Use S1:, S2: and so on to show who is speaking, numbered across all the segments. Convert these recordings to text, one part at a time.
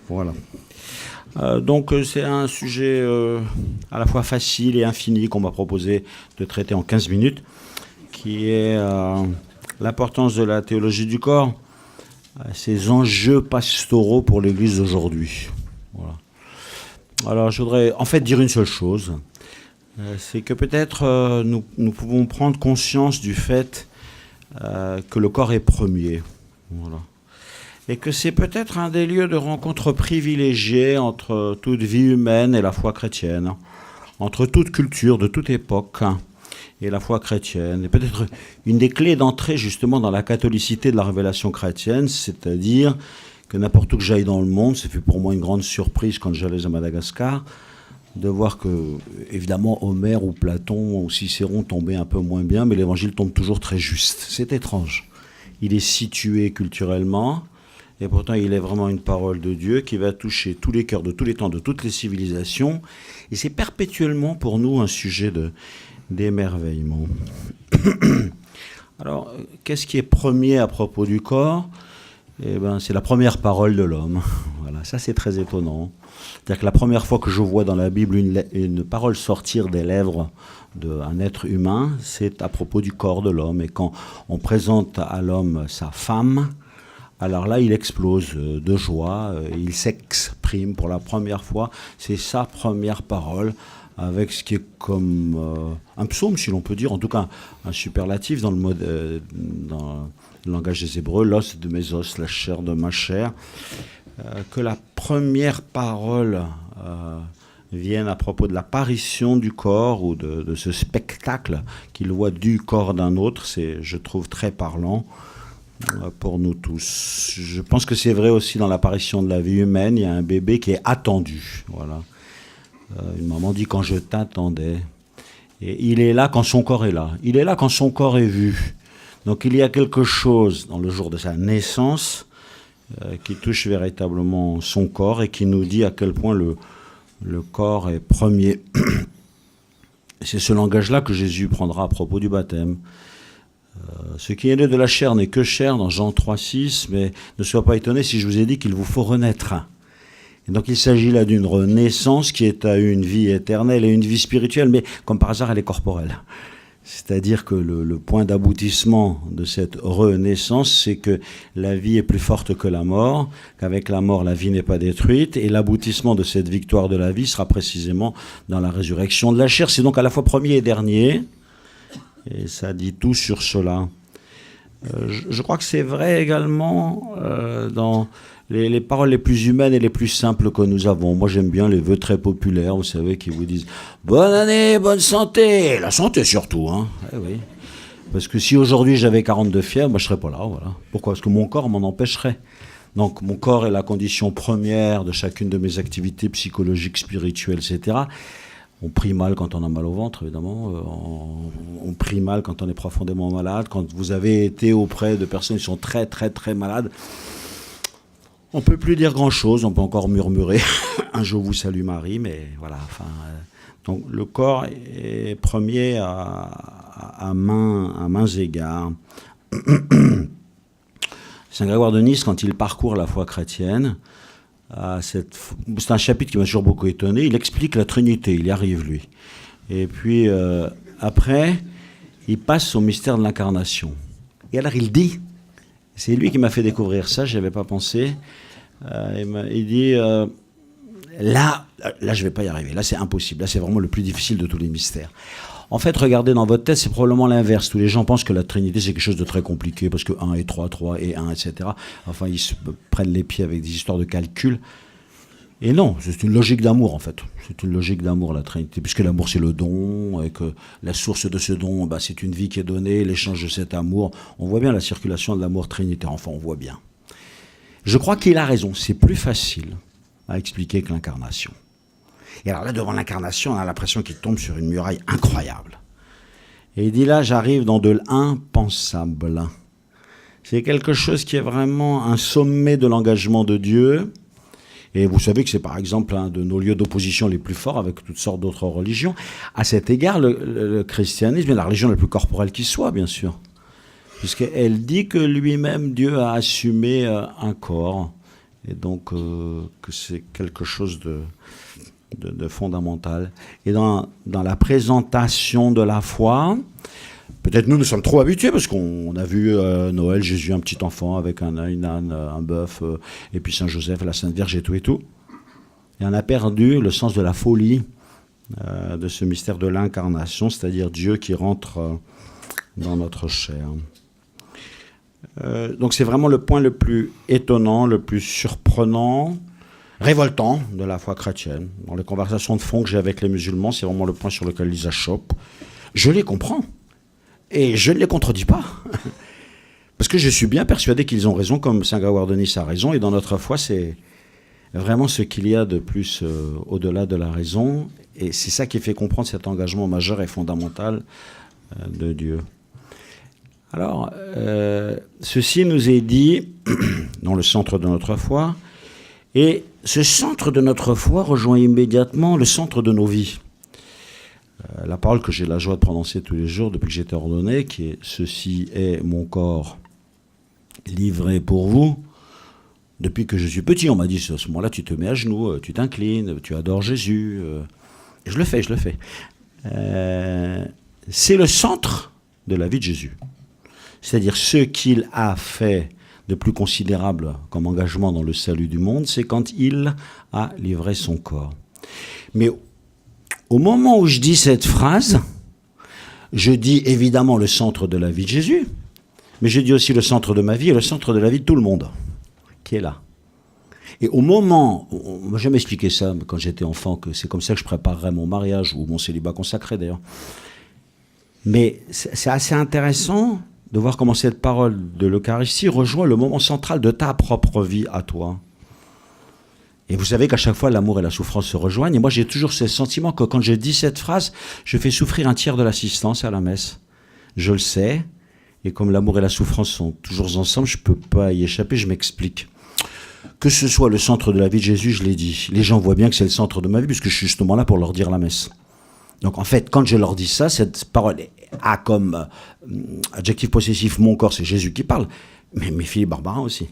S1: Voilà. Donc c'est un sujet à la fois facile et infini qu'on m'a proposé de traiter en 15 minutes, qui est l'importance de la théologie du corps, ses enjeux pastoraux pour l'Église d'aujourd'hui. Voilà. Alors je voudrais en fait dire une seule chose, c'est que peut-être nous pouvons prendre conscience du fait que le corps est premier. Voilà. Et que c'est peut-être un des lieux de rencontre privilégiés entre toute vie humaine et la foi chrétienne, entre toute culture, de toute époque, et la foi chrétienne. Et peut-être une des clés d'entrée justement dans la catholicité de la révélation chrétienne, c'est-à-dire que n'importe où que j'aille dans le monde, c'est fait pour moi une grande surprise quand j'allais à Madagascar, de voir que, évidemment, Homère ou Platon ou Cicéron tombaient un peu moins bien, mais l'évangile tombe toujours très juste. C'est étrange. Il est situé culturellement, et pourtant, il est vraiment une parole de Dieu qui va toucher tous les cœurs de tous les temps, de toutes les civilisations. Et c'est perpétuellement pour nous un sujet d'émerveillement. Alors, qu'est-ce qui est premier à propos du corps ? Eh ben, c'est la première parole de l'homme. Voilà, ça c'est très étonnant. C'est-à-dire que la première fois que je vois dans la Bible une parole sortir des lèvres d'un être humain, c'est à propos du corps de l'homme. Et quand on présente à l'homme sa femme, alors là, il explose de joie, il s'exprime pour la première fois. C'est sa première parole, avec ce qui est comme un psaume, si l'on peut dire, en tout cas un superlatif dans le langage des Hébreux, l'os de mes os, la chair de ma chair. Que la première parole vienne à propos de l'apparition du corps ou de ce spectacle qu'il voit du corps d'un autre, c'est, je trouve, très parlant. Pour nous tous. Je pense que c'est vrai aussi dans l'apparition de la vie humaine. Il y a un bébé qui est attendu. Voilà. Une maman dit quand je t'attendais. Et il est là quand son corps est là. Il est là quand son corps est vu. Donc il y a quelque chose dans le jour de sa naissance qui touche véritablement son corps et qui nous dit à quel point le corps est premier. C'est ce langage-là que Jésus prendra à propos du baptême. Ce qui est né de la chair n'est que chair dans Jean 3,6, mais ne sois pas étonné si je vous ai dit qu'il vous faut renaître. Et donc il s'agit là d'une renaissance qui est à une vie éternelle et une vie spirituelle, mais comme par hasard elle est corporelle. C'est-à-dire que le point d'aboutissement de cette renaissance, c'est que la vie est plus forte que la mort, qu'avec la mort la vie n'est pas détruite, et l'aboutissement de cette victoire de la vie sera précisément dans la résurrection de la chair. C'est donc à la fois premier et dernier. Et ça dit tout sur cela. Je crois que c'est vrai également dans les paroles les plus humaines et les plus simples que nous avons. Moi, j'aime bien les vœux très populaires, vous savez, qui vous disent « Bonne année, bonne santé !» La santé surtout, hein. Eh oui. Parce que si aujourd'hui j'avais 42 fièvre, moi, je ne serais pas là. Voilà. Pourquoi ? Parce que mon corps m'en empêcherait. Donc, mon corps est la condition première de chacune de mes activités psychologiques, spirituelles, etc. On prie mal quand on a mal au ventre, évidemment. On prie mal quand on est profondément malade. Quand vous avez été auprès de personnes qui sont très, très, très malades, on ne peut plus dire grand-chose. On peut encore murmurer « Un jour vous salue Marie », mais voilà. Donc le corps est premier à mains égards. Saint Grégoire de Nice, quand il parcourt la foi chrétienne, c'est un chapitre qui m'a toujours beaucoup étonné. Il explique la Trinité, il y arrive lui. Et puis après, il passe au mystère de l'incarnation. Et alors il dit, c'est lui qui m'a fait découvrir ça, je n'y avais pas pensé. Il dit, là je ne vais pas y arriver, là c'est impossible, là c'est vraiment le plus difficile de tous les mystères. En fait, regardez dans votre tête, c'est probablement l'inverse. Tous les gens pensent que la Trinité, c'est quelque chose de très compliqué, parce que 1 et 3, 3 et 1, etc. Enfin, ils se prennent les pieds avec des histoires de calcul. Et non, c'est une logique d'amour, en fait. C'est une logique d'amour, la Trinité, puisque l'amour, c'est le don, et que la source de ce don, c'est une vie qui est donnée, l'échange de cet amour. On voit bien la circulation de l'amour trinitaire, enfin, on voit bien. Je crois qu'il a raison, c'est plus facile à expliquer que l'incarnation. Et alors là, devant l'incarnation, on a l'impression qu'il tombe sur une muraille incroyable. Et il dit là, j'arrive dans de l'impensable. C'est quelque chose qui est vraiment un sommet de l'engagement de Dieu. Et vous savez que c'est par exemple un de nos lieux d'opposition les plus forts avec toutes sortes d'autres religions. À cet égard, le christianisme est la religion la plus corporelle qui soit, bien sûr. Puisqu'elle dit que lui-même, Dieu a assumé un corps Et donc, que c'est quelque chose de fondamental. Et dans la présentation de la foi, peut-être nous sommes trop habitués, parce qu'on a vu Noël, Jésus, un petit enfant avec un âne, un bœuf, et puis Saint-Joseph, la Sainte Vierge et tout et tout. Et on a perdu le sens de la folie de ce mystère de l'incarnation, c'est-à-dire Dieu qui rentre dans notre chair. Donc c'est vraiment le point le plus étonnant, le plus surprenant, révoltant de la foi chrétienne. Dans les conversations de fond que j'ai avec les musulmans, c'est vraiment le point sur lequel ils achoppent. Je les comprends. Et je ne les contredis pas. Parce que je suis bien persuadé qu'ils ont raison, comme Saint Grégoire de Nice a raison. Et dans notre foi, c'est vraiment ce qu'il y a de plus au-delà de la raison. Et c'est ça qui fait comprendre cet engagement majeur et fondamental de Dieu. Alors, ceci nous est dit dans le centre de notre foi. Et ce centre de notre foi rejoint immédiatement le centre de nos vies. La parole que j'ai la joie de prononcer tous les jours depuis que j'ai été ordonné, qui est « Ceci est mon corps livré pour vous ». Depuis que je suis petit, on m'a dit à ce moment-là, tu te mets à genoux, tu t'inclines, tu adores Jésus. Et je le fais. C'est le centre de la vie de Jésus. C'est-à-dire ce qu'il a fait de plus considérable comme engagement dans le salut du monde, c'est quand il a livré son corps. Mais au moment où je dis cette phrase, je dis évidemment le centre de la vie de Jésus, mais je dis aussi le centre de ma vie et le centre de la vie de tout le monde qui est là. Et au moment, on m'a jamais expliqué ça quand j'étais enfant, que c'est comme ça que je préparerais mon mariage ou mon célibat consacré d'ailleurs. Mais c'est assez intéressant de voir comment cette parole de l'Eucharistie rejoint le moment central de ta propre vie à toi. Et vous savez qu'à chaque fois, l'amour et la souffrance se rejoignent. Et moi, j'ai toujours ce sentiment que quand je dis cette phrase, je fais souffrir un tiers de l'assistance à la messe. Je le sais. Et comme l'amour et la souffrance sont toujours ensemble, je ne peux pas y échapper, je m'explique. Que ce soit le centre de la vie de Jésus, je l'ai dit. Les gens voient bien que c'est le centre de ma vie, puisque je suis justement là pour leur dire la messe. Donc en fait, quand je leur dis ça, cette parole a comme adjectif possessif mon corps, c'est Jésus qui parle, mais mes filles Barbara aussi.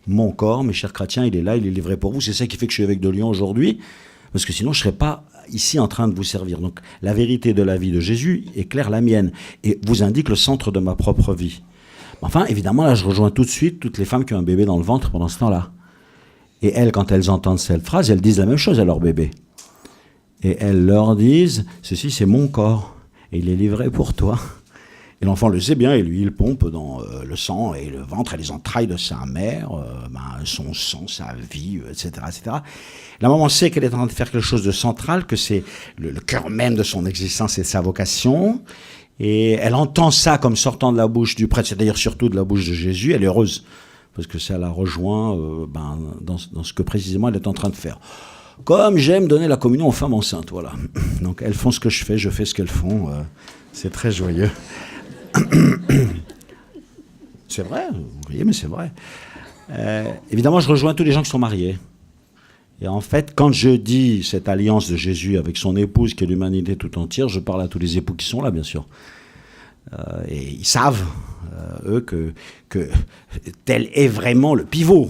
S1: Mon corps, mes chers chrétiens, il est là, il est livré pour vous. C'est ça qui fait que je suis évêque de Lyon aujourd'hui, parce que sinon je ne serais pas ici en train de vous servir. Donc la vérité de la vie de Jésus éclaire la mienne et vous indique le centre de ma propre vie. Enfin, évidemment, là, je rejoins tout de suite toutes les femmes qui ont un bébé dans le ventre pendant ce temps-là. Et elles, quand elles entendent cette phrase, elles disent la même chose à leur bébé. Et elles leur disent, ceci c'est mon corps, et il est livré pour toi. Et l'enfant le sait bien, et lui il pompe dans le sang et le ventre et les entrailles de sa mère, son sang, sa vie, etc., etc. La maman sait qu'elle est en train de faire quelque chose de central, que c'est le cœur même de son existence et de sa vocation, et elle entend ça comme sortant de la bouche du prêtre, c'est-à-dire surtout de la bouche de Jésus, elle est heureuse, parce que ça la rejoint dans ce que précisément elle est en train de faire. Comme j'aime donner la communion aux femmes enceintes, voilà. Donc elles font ce que je fais ce qu'elles font, c'est très joyeux. C'est vrai, vous voyez, mais c'est vrai. Évidemment, je rejoins tous les gens qui sont mariés. Et en fait, quand je dis cette alliance de Jésus avec son épouse, qui est l'humanité tout entière, je parle à tous les époux qui sont là, bien sûr. Et ils savent, eux, que tel est vraiment le pivot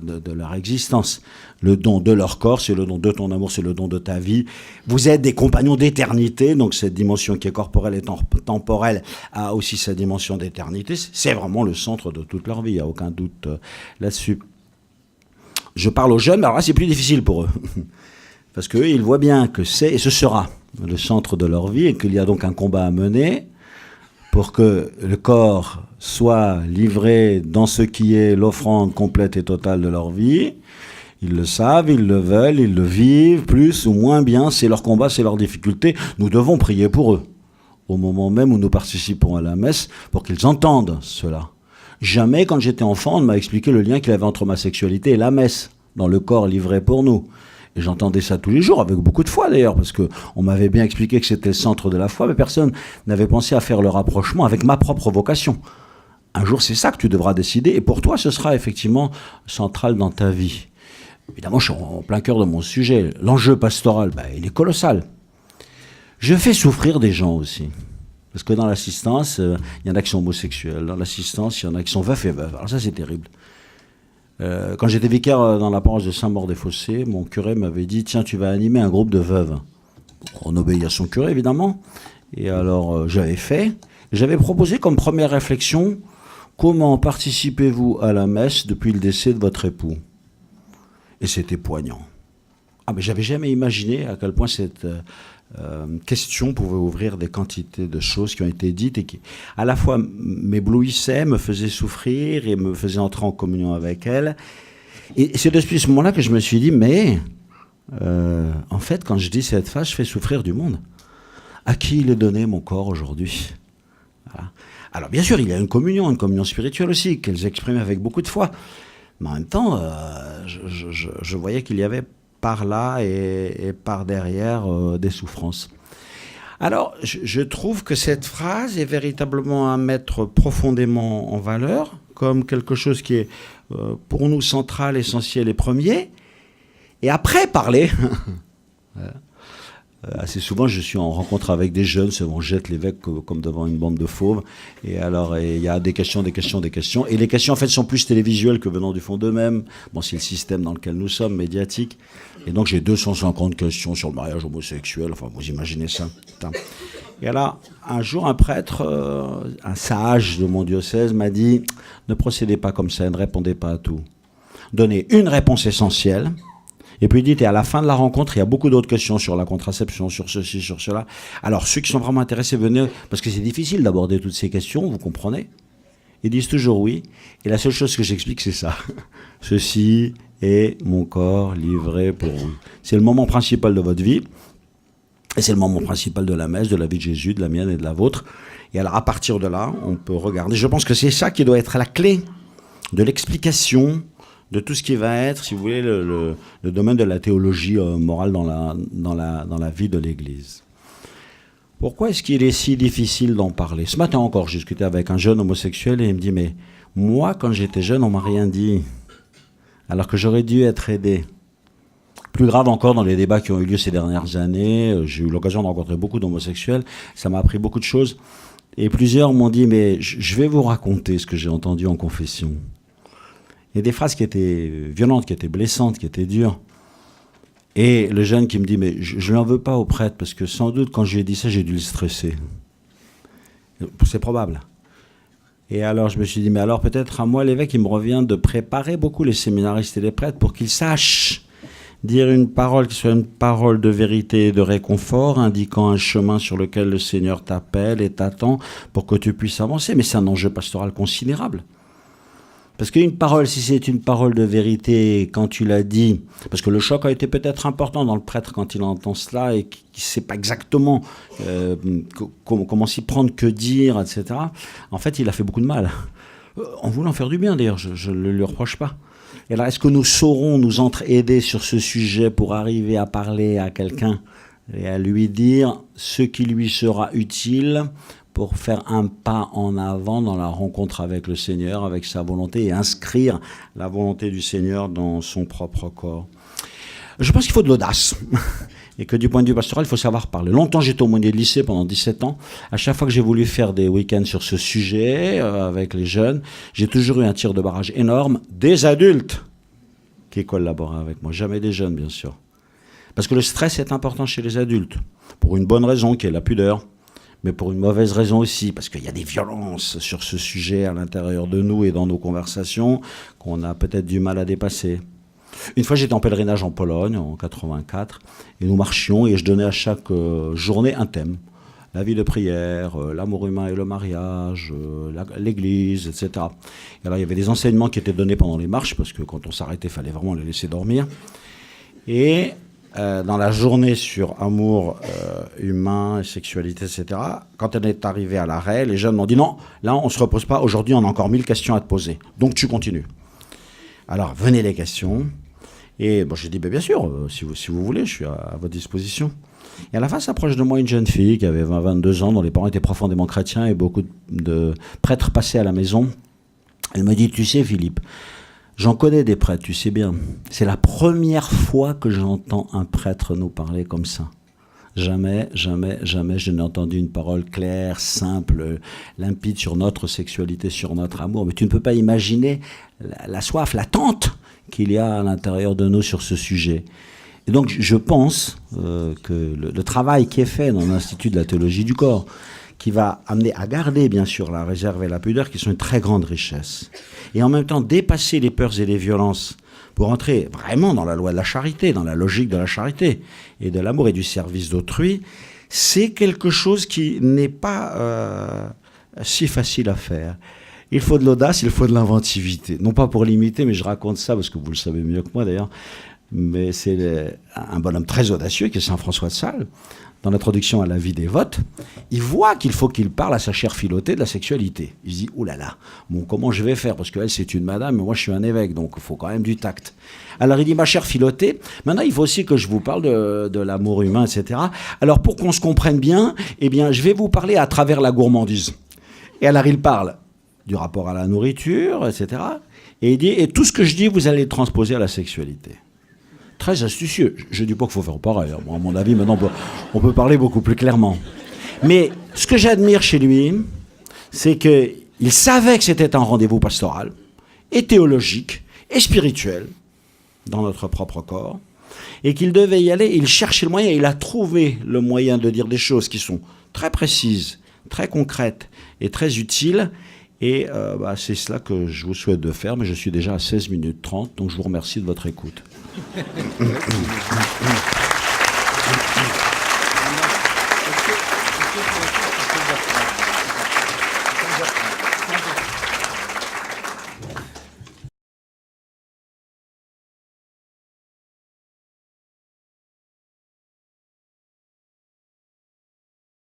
S1: de leur existence. Le don de leur corps, c'est le don de ton amour, c'est le don de ta vie. Vous êtes des compagnons d'éternité, donc cette dimension qui est corporelle et temporelle a aussi sa dimension d'éternité. C'est vraiment le centre de toute leur vie, il n'y a aucun doute là-dessus. Je parle aux jeunes, mais alors là c'est plus difficile pour eux. Parce qu'eux, ils voient bien que c'est et ce sera le centre de leur vie et qu'il y a donc un combat à mener pour que le corps soit livré dans ce qui est l'offrande complète et totale de leur vie. Ils le savent, ils le veulent, ils le vivent, plus ou moins bien, c'est leur combat, c'est leur difficulté. Nous devons prier pour eux, au moment même où nous participons à la messe, pour qu'ils entendent cela. Jamais, quand j'étais enfant, on m'a expliqué le lien qu'il y avait entre ma sexualité et la messe, dans le corps livré pour nous. Et j'entendais ça tous les jours, avec beaucoup de foi d'ailleurs, parce qu'on m'avait bien expliqué que c'était le centre de la foi, mais personne n'avait pensé à faire le rapprochement avec ma propre vocation. Un jour, c'est ça que tu devras décider, et pour toi, ce sera effectivement central dans ta vie. Évidemment, je suis en plein cœur de mon sujet. L'enjeu pastoral, il est colossal. Je fais souffrir des gens aussi. Parce que dans l'assistance, il y en a qui sont homosexuels. Dans l'assistance, il y en a qui sont veufs et veuves. Alors ça, c'est terrible. Quand j'étais vicaire dans la paroisse de Saint-Maur-des-Fossés, mon curé m'avait dit « Tiens, tu vas animer un groupe de veuves ». On obéit à son curé, évidemment. Et alors, j'avais fait. J'avais proposé comme première réflexion « Comment participez-vous à la messe depuis le décès de votre époux ?» Et c'était poignant. Ah, mais j'avais jamais imaginé à quel point cette question pouvait ouvrir des quantités de choses qui ont été dites et qui, à la fois, m'éblouissaient, me faisaient souffrir et me faisaient entrer en communion avec elle. Et c'est depuis ce moment-là que je me suis dit, mais en fait, quand je dis cette phrase, je fais souffrir du monde. À qui il est donné mon corps aujourd'hui ? Voilà. Alors bien sûr, il y a une communion spirituelle aussi, qu'elles expriment avec beaucoup de foi. Mais en même temps, je voyais qu'il y avait par là et par derrière des souffrances. Alors, je trouve que cette phrase est véritablement à mettre profondément en valeur, comme quelque chose qui est pour nous central, essentiel et premier. Et après, parler. Assez souvent, je suis en rencontre avec des jeunes, on jette l'évêque comme devant une bande de fauves. Et alors, il y a des questions. Et les questions, en fait, sont plus télévisuelles que venant du fond d'eux-mêmes. Bon, c'est le système dans lequel nous sommes, médiatique. Et donc, j'ai 250 questions sur le mariage homosexuel. Enfin, vous imaginez ça. Putain. Et alors, un jour, un prêtre, un sage de mon diocèse, m'a dit « Ne procédez pas comme ça, ne répondez pas à tout. Donnez une réponse essentielle. » Et puis il dit, et à la fin de la rencontre, il y a beaucoup d'autres questions sur la contraception, sur ceci, sur cela. Alors ceux qui sont vraiment intéressés, venez, parce que c'est difficile d'aborder toutes ces questions, vous comprenez ? Ils disent toujours oui. Et la seule chose que j'explique, c'est ça. Ceci est mon corps livré pour vous. C'est le moment principal de votre vie. Et c'est le moment principal de la messe, de la vie de Jésus, de la mienne et de la vôtre. Et alors à partir de là, on peut regarder. Je pense que c'est ça qui doit être la clé de l'explication de tout ce qui va être, si vous voulez, le domaine de la théologie morale dans la vie de l'Église. Pourquoi est-ce qu'il est si difficile d'en parler ? Ce matin encore, j'ai discuté avec un jeune homosexuel et il me dit « Mais moi, quand j'étais jeune, on m'a rien dit, alors que j'aurais dû être aidé. » Plus grave encore, dans les débats qui ont eu lieu ces dernières années, j'ai eu l'occasion de rencontrer beaucoup d'homosexuels, ça m'a appris beaucoup de choses. Et plusieurs m'ont dit « Mais je vais vous raconter ce que j'ai entendu en confession. » Il y a des phrases qui étaient violentes, qui étaient blessantes, qui étaient dures. Et le jeune qui me dit, mais je n'en veux pas au prêtre, parce que sans doute, quand je lui ai dit ça, j'ai dû le stresser. C'est probable. Et alors, je me suis dit, mais alors peut-être à moi, l'évêque, il me revient de préparer beaucoup les séminaristes et les prêtres pour qu'ils sachent dire une parole qui soit une parole de vérité et de réconfort, indiquant un chemin sur lequel le Seigneur t'appelle et t'attend pour que tu puisses avancer. Mais c'est un enjeu pastoral considérable. Parce qu'une parole, si c'est une parole de vérité, quand tu l'as dit, parce que le choc a été peut-être important dans le prêtre quand il entend cela et qu'il ne sait pas exactement comment s'y prendre, que dire, etc. En fait, il a fait beaucoup de mal. En voulant faire du bien, d'ailleurs, je ne le reproche pas. Et alors, est-ce que nous saurons nous aider sur ce sujet pour arriver à parler à quelqu'un et à lui dire ce qui lui sera utile pour faire un pas en avant dans la rencontre avec le Seigneur, avec sa volonté, et inscrire la volonté du Seigneur dans son propre corps. Je pense qu'il faut de l'audace, et que du point de vue pastoral, il faut savoir parler. Longtemps, j'étais aumônier de lycée pendant 17 ans. À chaque fois que j'ai voulu faire des week-ends sur ce sujet, avec les jeunes, j'ai toujours eu un tir de barrage énorme des adultes qui collaboraient avec moi, jamais des jeunes, bien sûr. Parce que le stress est important chez les adultes, pour une bonne raison, qui est la pudeur. Mais pour une mauvaise raison aussi, parce qu'il y a des violences sur ce sujet à l'intérieur de nous et dans nos conversations qu'on a peut-être du mal à dépasser. Une fois, j'étais en pèlerinage en Pologne, en 84, et nous marchions, et je donnais à chaque journée un thème. La vie de prière, l'amour humain et le mariage, l'église, etc. Et alors, il y avait des enseignements qui étaient donnés pendant les marches, parce que quand on s'arrêtait, il fallait vraiment les laisser dormir. Et dans la journée sur amour humain, sexualité, etc., quand elle est arrivée à l'arrêt, les jeunes m'ont dit « Non, là, on ne se repose pas. Aujourd'hui, on a encore 1000 questions à te poser. Donc, tu continues. » Alors, venez les questions. Et bon, j'ai dit « Bien sûr, si vous voulez, je suis à votre disposition. » Et à la fin, s'approche de moi une jeune fille qui avait 22 ans, dont les parents étaient profondément chrétiens et beaucoup de prêtres passaient à la maison. Elle me dit « Tu sais, Philippe, j'en connais des prêtres, tu sais bien. C'est la première fois que j'entends un prêtre nous parler comme ça. Jamais, jamais, jamais je n'ai entendu une parole claire, simple, limpide sur notre sexualité, sur notre amour. Mais tu ne peux pas imaginer la soif, l'attente qu'il y a à l'intérieur de nous sur ce sujet. Et donc je pense que le travail qui est fait dans l'Institut de la théologie du corps, qui va amener à garder bien sûr la réserve et la pudeur, qui sont une très grande richesse, et en même temps dépasser les peurs et les violences, pour entrer vraiment dans la loi de la charité, dans la logique de la charité et de l'amour et du service d'autrui, c'est quelque chose qui n'est pas si facile à faire. Il faut de l'audace, il faut de l'inventivité. Non pas pour l'imiter, mais je raconte ça parce que vous le savez mieux que moi d'ailleurs, mais c'est un bonhomme très audacieux qui est Saint François de Sales. Dans l'introduction à la vie dévote, il voit qu'il faut qu'il parle à sa chère Philotée de la sexualité. Il se dit, oh là là, bon, comment je vais faire? Parce qu'elle, c'est une madame, mais moi, je suis un évêque, donc il faut quand même du tact. Alors il dit, ma chère Philotée, maintenant, il faut aussi que je vous parle de l'amour humain, etc. Alors, pour qu'on se comprenne bien, eh bien, je vais vous parler à travers la gourmandise. Et alors, il parle du rapport à la nourriture, etc. Et il dit, et tout ce que je dis, vous allez le transposer à la sexualité. Très astucieux. Je ne dis pas qu'il faut faire pareil. Bon, à mon avis, maintenant, on peut parler beaucoup plus clairement. Mais ce que j'admire chez lui, c'est qu'il savait que c'était un rendez-vous pastoral, et théologique, et spirituel, dans notre propre corps, et qu'il devait y aller. Il cherchait le moyen, et il a trouvé le moyen de dire des choses qui sont très précises, très concrètes et très utiles. Et c'est cela que je vous souhaite de faire, mais je suis déjà à 16 minutes 30, donc je vous remercie de votre écoute.